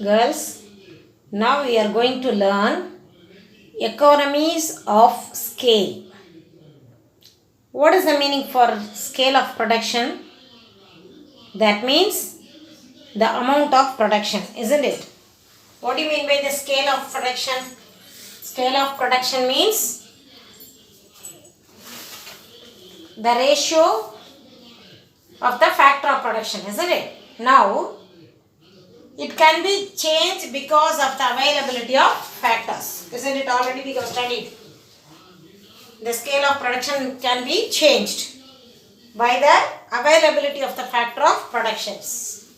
Girls, now we are going to learn economies of scale. What is the meaning for scale of production? That means the amount of production, isn't it? What do you mean by the scale of production? Scale of production means the ratio of the factor of production, isn't it? Now, it can be changed because of the availability of factors. Isn't it? Already we have studied. The scale of production can be changed by the availability of the factor of productions.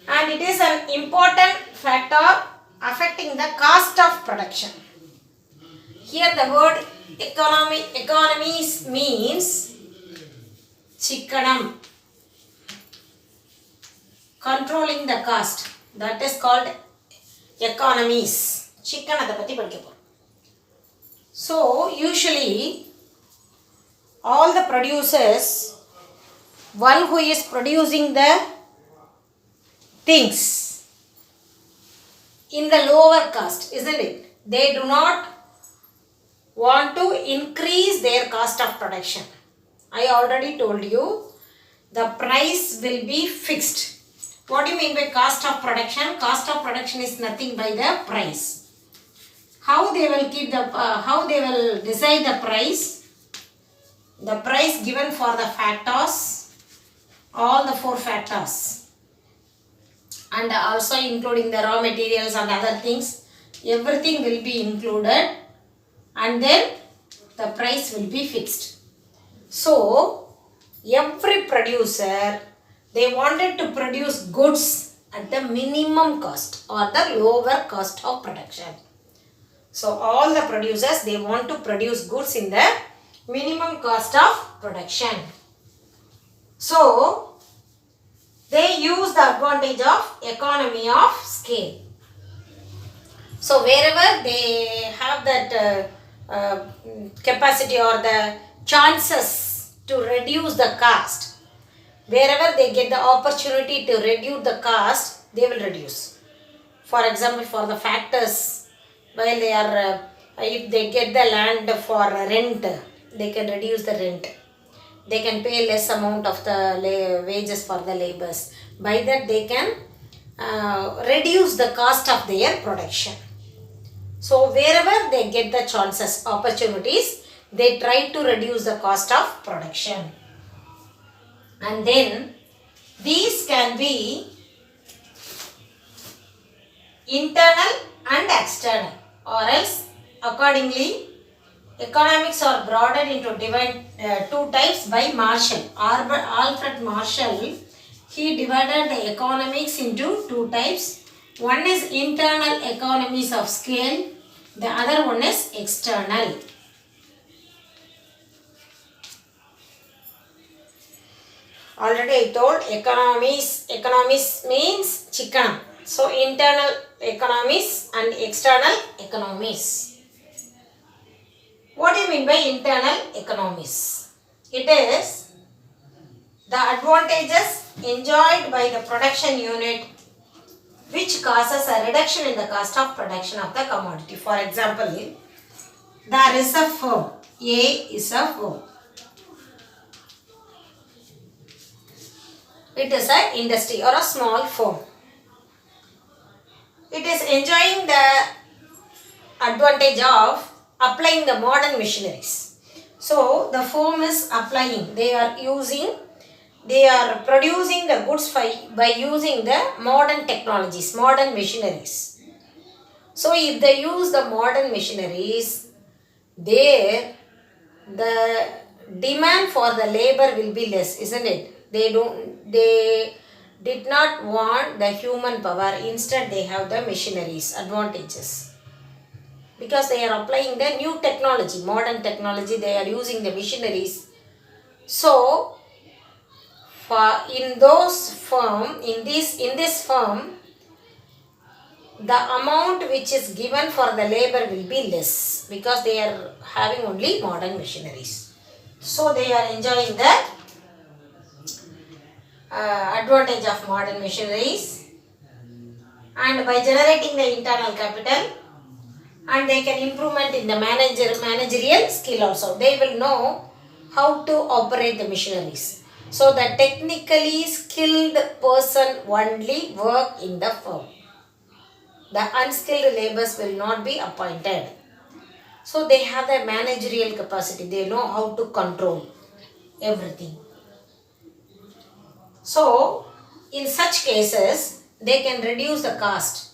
And it is an important factor affecting the cost of production. Here the word economies means chikkanam, controlling the cost. That is called economies. Chikkanada patti padikka. So usually all the producers, one who is producing the things in the lower cost, isn't it? They do not want to increase their cost of production. I already told you the price will be fixed. What do you mean by cost of production? Cost of production is nothing by the price. How they will decide the price? The price given for the factors, all the 4 factors, and also including the raw materials and other things, everything will be included, and then the price will be fixed. So every producer, they wanted to produce goods at the minimum cost or the lower cost of production. So all the producers, they want to produce goods in the minimum cost of production. So they use the advantage of economy of scale. So wherever they have that capacity or the chances to reduce the cost, wherever they get the opportunity to reduce the cost, they will reduce. For example, for the factors, while they are, if they get the land for rent, they can reduce the rent. They can pay less amount of the wages for the laborers. By that they can reduce the cost of their production. So wherever they get the chances, opportunities, they try to reduce the cost of production. And then these can be internal and external, or else accordingly economics are broadened into 2 types by Marshall. Alfred Marshall, he divided the economics into 2 types. One is internal economies of scale, the other one is external. Already I told economies means chikkanam. So internal economies and external economies. What do you mean by internal economies? It is the advantages enjoyed by the production unit which causes a reduction in the cost of production of the commodity. For example, there is a firm. A is a firm. It is an industry or a small firm. It is enjoying the advantage of applying the modern machineries. So the firm is applying, they are producing the goods by using the modern technologies, modern machineries. So if they use the modern machineries, the demand for the labor will be less, isn't it? They did not want the human power, instead they have the machineries, advantages. Because they are applying the new technology, modern technology, they are using the machineries. So in this firm, the amount which is given for the labor will be less because they are having only modern machineries. So they are enjoying the advantage of modern machineries. and by generating the internal capital, and they can improvement in the managerial skill also. They will know how to operate the machineries. So the technically skilled person only work in the firm. The unskilled laborers will not be appointed. So they have the managerial capacity. They know how to control everything. So in such cases, they can reduce the cost.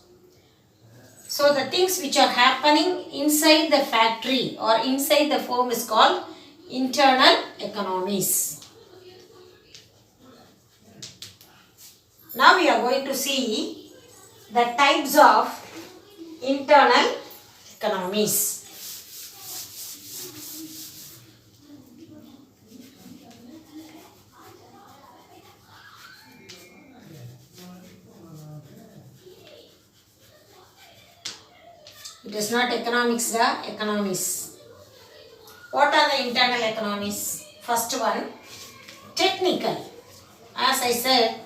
So the things which are happening inside the factory or inside the firm is called internal economies. Now we are going to see the types of internal economies. It is not economics, economies. What are the internal economies? First one, technical. As I said,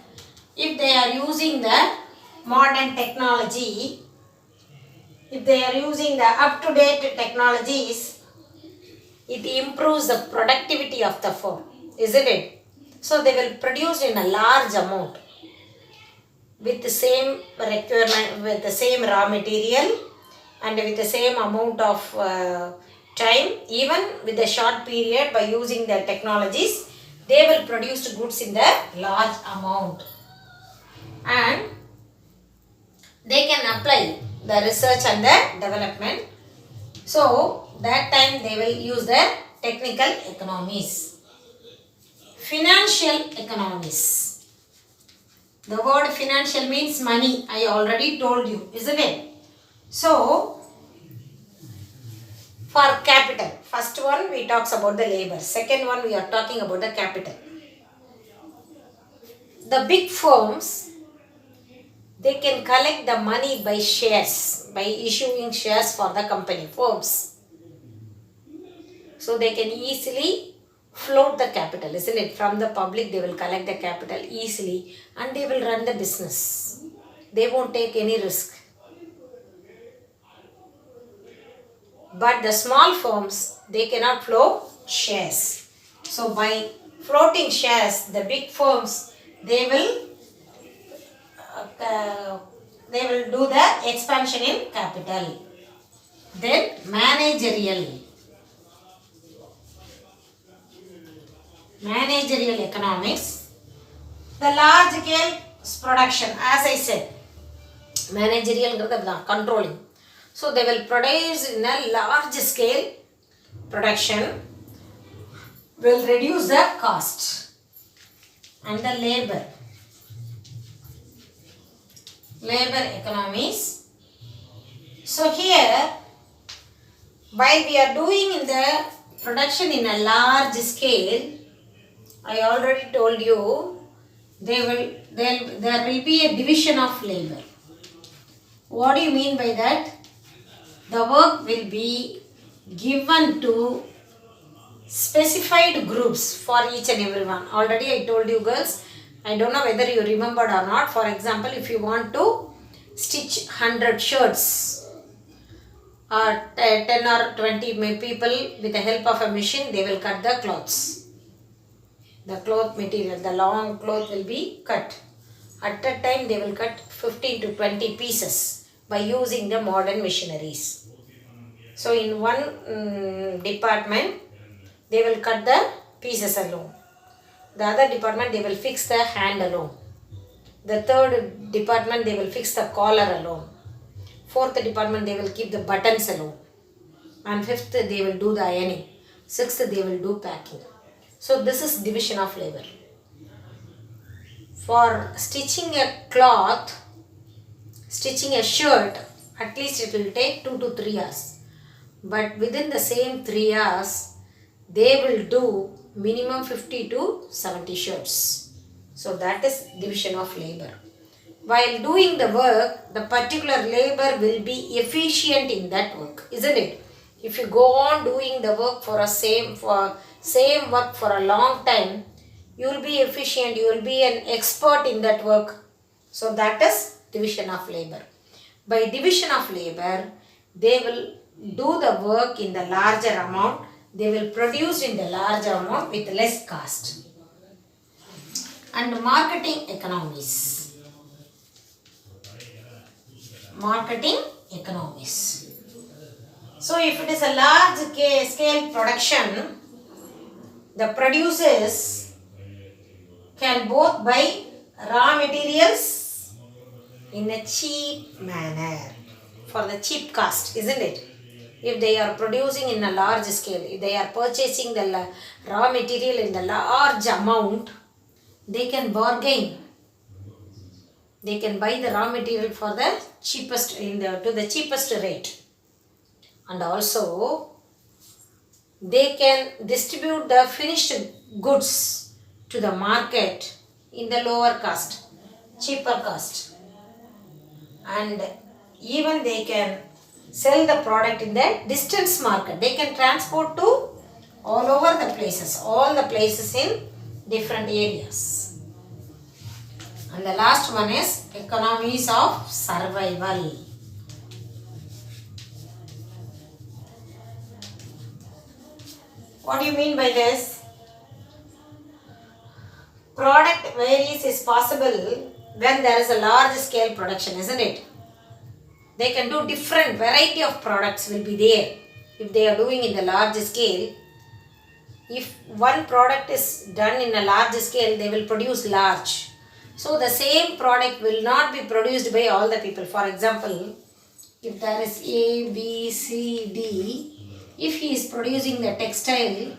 if they are using the modern technology, if they are using the up-to-date technologies, it improves the productivity of the firm, isn't it? So they will produce in a large amount with the same requirement, with the same raw material and with the same amount of time, even with a short period. By using the technologies, they will produce goods in the large amount, and they can apply the research and the development. So that time they will use the technical economies. Financial economies. The word financial means money. I already told you, isn't it? So for capital, first one we talks about the labor. Second one we are talking about the capital. The big firms, they can collect the money by shares, by issuing shares for the company firms. So they can easily float the capital, isn't it? From the public they will collect the capital easily and they will run the business. They won't take any risk. But the small firms, they cannot float shares. So by floating shares, the big firms, they will do the expansion in capital. Then managerial economics, the large scale production. As I said, managerial controlling. So they will produce in a large scale production, will reduce the cost. And the labor economies. So here, while we are doing in the production in a large scale, I already told you there will be a division of labor. What do you mean by that? The work will be given to specified groups for each and every one. Already I told you girls, I don't know whether you remembered or not. For example, if you want to stitch 100 shirts, or 10 or 20 people, with the help of a machine, they will cut the cloths. The cloth material, the long cloth will be cut. At that time, they will cut 15 to 20 pieces by using the modern machineries. So in one department, they will cut the pieces alone. The other department, they will fix the hand alone. The third department, they will fix the collar alone. Fourth department, they will keep the buttons alone. And fifth, they will do the ironing. Sixth, they will do packing. So this is division of labor. For stitching a cloth, stitching a shirt, at least it will take 2 to 3 hours. But within the same 3 hours, they will do minimum 50 to 70 shirts. So that is division of labor. While doing the work, the particular labor will be efficient in that work, isn't it? If you go on doing the work for same work for a long time, you will be efficient, you will be an expert in that work. So that is division of labor. By division of labor, they will do the work in the larger amount. They will produce in the larger amount with less cost. And marketing economies. Marketing economies. So if it is a large scale production, the producers can both buy raw materials in a cheap manner for the cheap cost, isn't it? If they are producing in a large scale, if they are purchasing the raw material in the large amount, they can bargain. They can buy the raw material for the cheapest to the cheapest rate. And also they can distribute the finished goods to the market in the lower cost, cheaper cost. And even they can sell the product in the distance market. They can transport to all over the places, all the places in different areas. And the last one is economies of survival. What do you mean by this? Product varies is possible when there is a large scale production, isn't it? They can do different variety of products will be there if they are doing in the large scale. If one product is done in a large scale, they will produce large. So the same product will not be produced by all the people. For example, if there is A, B, C, D, if he is producing the textile,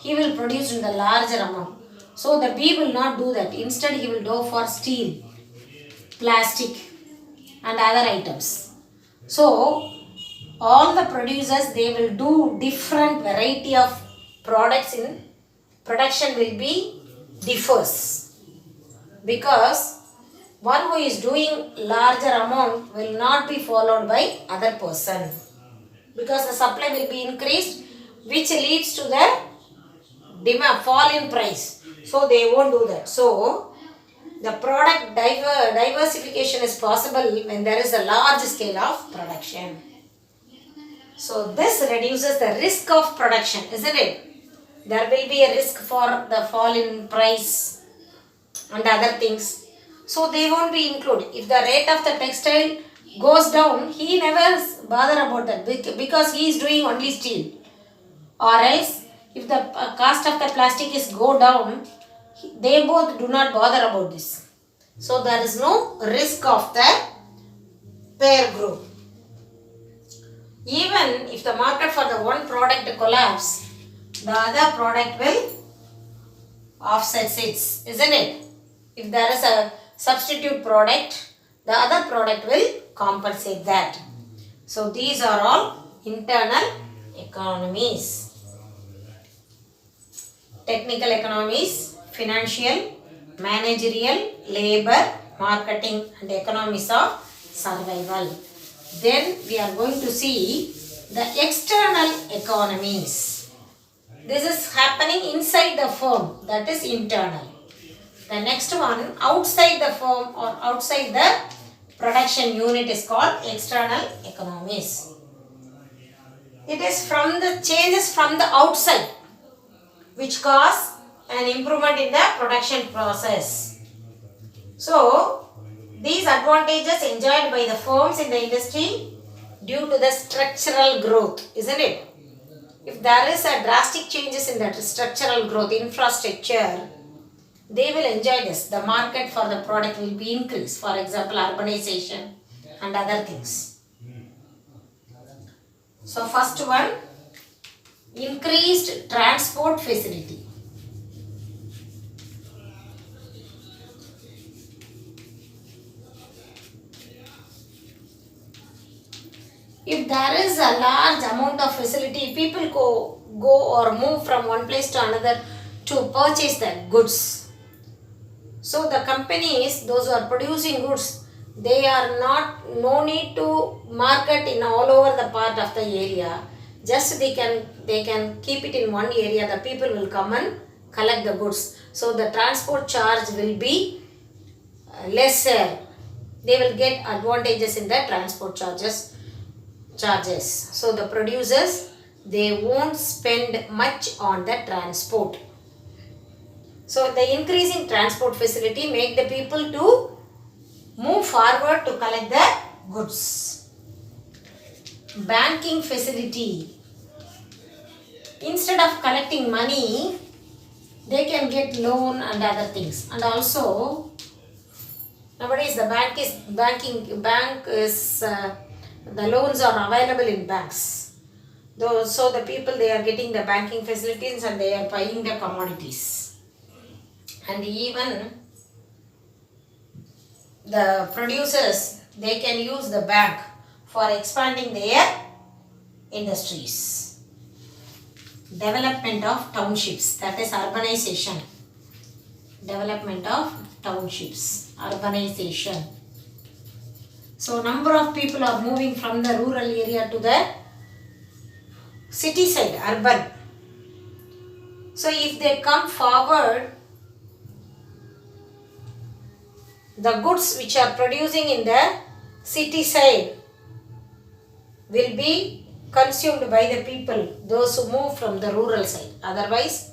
he will produce in the larger amount. So the B will not do that. Instead, he will go for steel, plastic and other items. So all the producers, they will do different variety of products in production will be differs. Because one who is doing larger amount will not be followed by other person. Because the supply will be increased, which leads to the demand fall in price. So they won't do that. So the product diversification is possible when there is a large scale of production. So this reduces the risk of production, isn't it? There will be a risk for the fall in price and other things. So they won't be included. If the rate of the textile goes down, he never bother about that because he is doing only steel. Or else, if the cost of the plastic is go down, they both do not bother about this. So there is no risk of the pair group. Even if the market for the one product collapse, the other product will offset it, isn't it? If there is a substitute product, the other product will compensate that. So these are all internal economies. Technical economies, financial, managerial, labor, marketing and economies of survival. Then we are going to see the external economies. This is happening inside the firm, that is internal. The next one, outside the firm or outside the production unit is called external economies. It is from the changes from the outside which cause an improvement in the production process. So, these advantages enjoyed by the firms in the industry due to the structural growth, isn't it? If there is a drastic changes in that structural growth, infrastructure, they will enjoy this. The market for the product will be increased. For example, urbanization and other things. So first one, increased transport facility. If there is a large amount of facility, people go or move from one place to another to purchase the goods. So the companies, those who are producing goods, they are no need to market in all over the part of the area. Just they can keep it in one area. The people will come and collect the goods. So the transport charge will be lesser they will get advantages in the transport charges. So the producers, they won't spend much on the transport. So the increasing transport facility make the people to move forward to collect the goods. Banking facility. Instead of collecting money, they can get loan and other things. And also, nowadays the the loans are available in banks. So the people, they are getting the banking facilities and they are buying the commodities. And even the producers, they can use the bank for expanding their industries. Development of townships, that is urbanization. Development of townships, urbanization. So number of people are moving from the rural area to the city side, urban. So if they come forward, the goods which are producing in the city side will be consumed by the people, those who move from the rural side. Otherwise,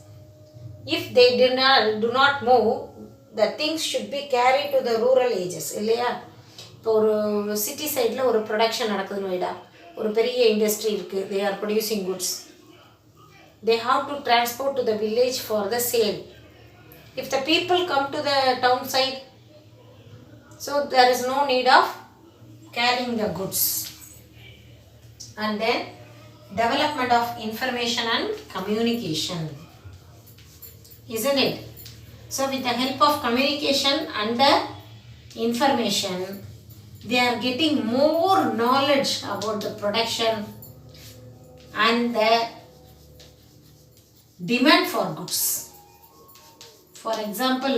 if they do not move, the things should be carried to the rural ages. இல்லையா? இப்போ ஒரு city சைடில் ஒரு production நடக்குதுன்னு வைடா, ஒரு பெரிய industry இருக்குது, they are producing goods. They have to transport to the village for the sale. If the people come to the town side, so there is no need of carrying the goods. And then development of information and communication, isn't it? So with the help of communication and the information, they are getting more knowledge about the production and the demand for goods. For example,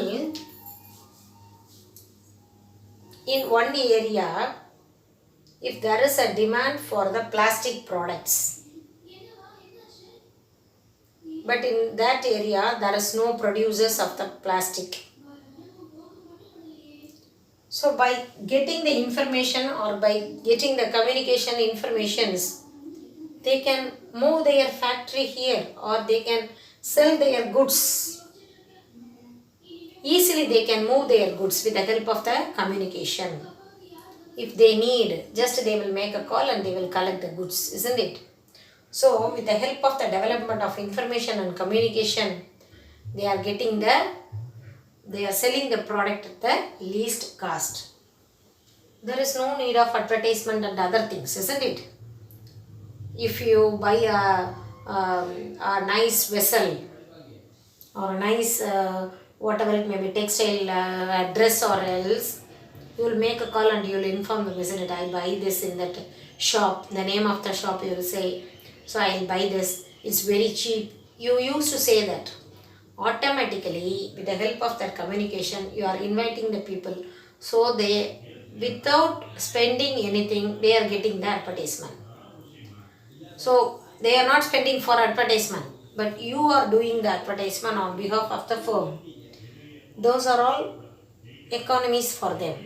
in one area, if there is a demand for the plastic products, but in that area there is no producers of the plastic. So by getting the information or by getting the communication informations, they can move their factory here or they can sell their goods. Easily they can move their goods with the help of the communication. If they need, just they will make a call and they will collect the goods, isn't it? So with the help of the development of information and communication, they are selling the product at the least cost. There is no need of advertisement and other things, isn't it? If you buy a nice vessel or a nice whatever it may be, textile dress or else, you will make a call and you will inform the visitor, I buy this in that shop, the name of the shop you will say, so I will buy this, it's very cheap. You used to say that. Automatically, with the help of that communication, you are inviting the people, so they, without spending anything, they are getting the advertisement. So they are not spending for advertisement, but you are doing the advertisement on behalf of the firm. Those are all economies for them.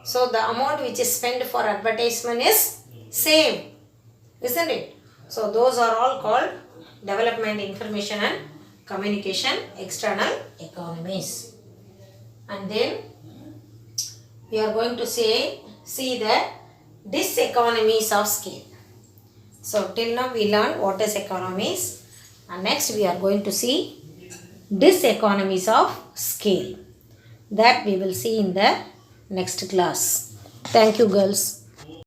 So the amount which is spent for advertisement is same, isn't it? So those are all called development, information and communication, external economies. And then we are going to see the diseconomies of scale. So till now we learned what is economies, and next we are going to see diseconomies of scale. That we will see in the next class. Thank you, girls.